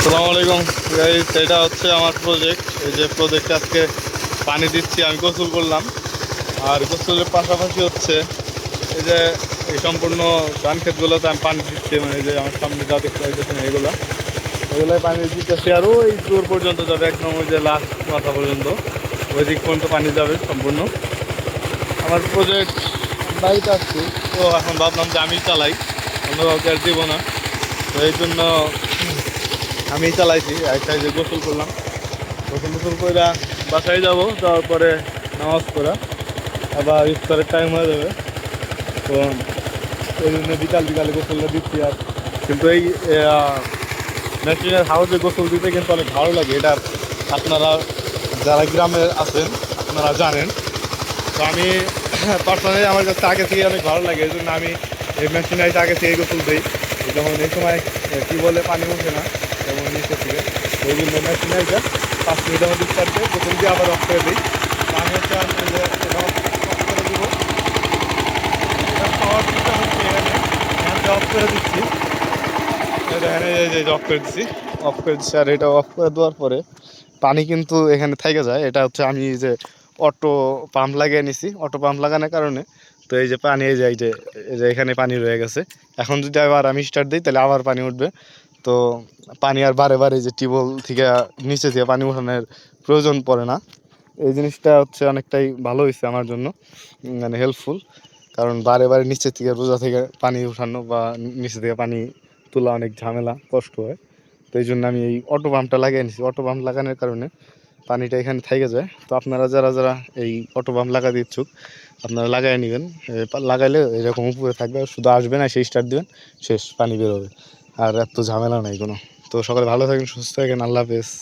আসসালামু আলাইকুম গাইস, এটা হচ্ছে আমার প্রজেক্ট। এই যে প্রজেক্টে আজকে পানি দিচ্ছি, আমি গোসল করলাম। আর গোসলের পাশাপাশি হচ্ছে এই যে এই সম্পূর্ণ ধান ক্ষেতগুলোতে আমি পানি দিচ্ছি। মানে এই যে আমার সামনে যা দেখতে পাইতেছেন এগুলোয় পানি দিতেছি। আর ওই দূর পর্যন্ত যাবে, একদম ওই যে লাস্ট মাথা পর্যন্ত, ওই দিক পর্যন্ত পানি যাবে সম্পূর্ণ। আমার প্রজেক্ট বাড়িতে আসছি, তো এখন ভাবলাম যে আমি চালাই, অন্য কাউকে আর দিব না। তো এই জন্য আমি চালাইছি। একটা যে গোসল করলাম, গোসল করে বাসায় যাব, তারপরে নামাজ পড়া, আবার ইফতারের টাইম হয়ে যাবে। তো এই জন্য বিকালে গোসলটা দিচ্ছি। আর কিন্তু এই মেশিনের হাউসে গোসল দিতে কিন্তু অনেক ভালো লাগে। এটা আপনারা যারা গ্রামে আছেন আপনারা জানেন। তো আমি পার্সোনালি আমার কাছে আগে থেকে অনেক ভালো লাগে, এই জন্য আমি এই মেশিনে আগে থেকে গোসল দিই। যেমন এই সময় টিউবওয়েলে পানি উঠে না, যেমন নিচে থেকে, ওই জন্য মেশিনে 5 মিনিটের মধ্যে স্টার্ট দিয়ে গোসল দিয়ে আবার অফ করে দিই। তো আমি হচ্ছে এটা অফ করে দিব। এটা পাওয়ার দিতে হচ্ছে এখানে, অফ করে দিচ্ছি। এখানে এই যে অফ করে দিচ্ছি, অফ করে দিচ্ছি। আর এটা অফ করে দেওয়ার পরে পানি কিন্তু এখানে থেকে যায়। এটা হচ্ছে আমি যে অটো পাম্প লাগিয়ে নিছি, অটো পাম্প লাগানোর কারণে তো এই যে পানি এই যে এখানে পানি রয়ে গেছে। এখন যদি আবার আমি স্টার্ট দিই তাহলে আবার পানি উঠবে। তো পানি আর বারে বারে যে টিউবওয়েল থেকে নিচে দিয়ে পানি উঠানোর প্রয়োজন পড়ে না। এই জিনিসটা হচ্ছে অনেকটাই ভালো হয়েছে আমার জন্য, মানে হেল্পফুল। কারণ বারে বারে নিচের থেকে রোজা থেকে পানি উঠানো বা নিচে থেকে পানি তোলা অনেক ঝামেলা, কষ্ট হয়। তো এই জন্য আমি এই অটো পাম্পটা লাগিয়ে নিছি। অটো পাম্প লাগানোর কারণে পানিটা এখানে থেকে যায়। তো আপনারা যারা যারা এই অটো পাম্প লাগাতে ইচ্ছুক, আপনারা লাগাই নেবেন। লাগাইলে এরকম উপরে থাকবে, শুধু আসবে না, সেই স্টার্ট দেবেন, শেষ পানি বেরোবে। আর এত ঝামেলা নাই কোনো। তো সকালে ভালো থাকেন, সুস্থ থাকেন, আল্লাহ হাফেজ।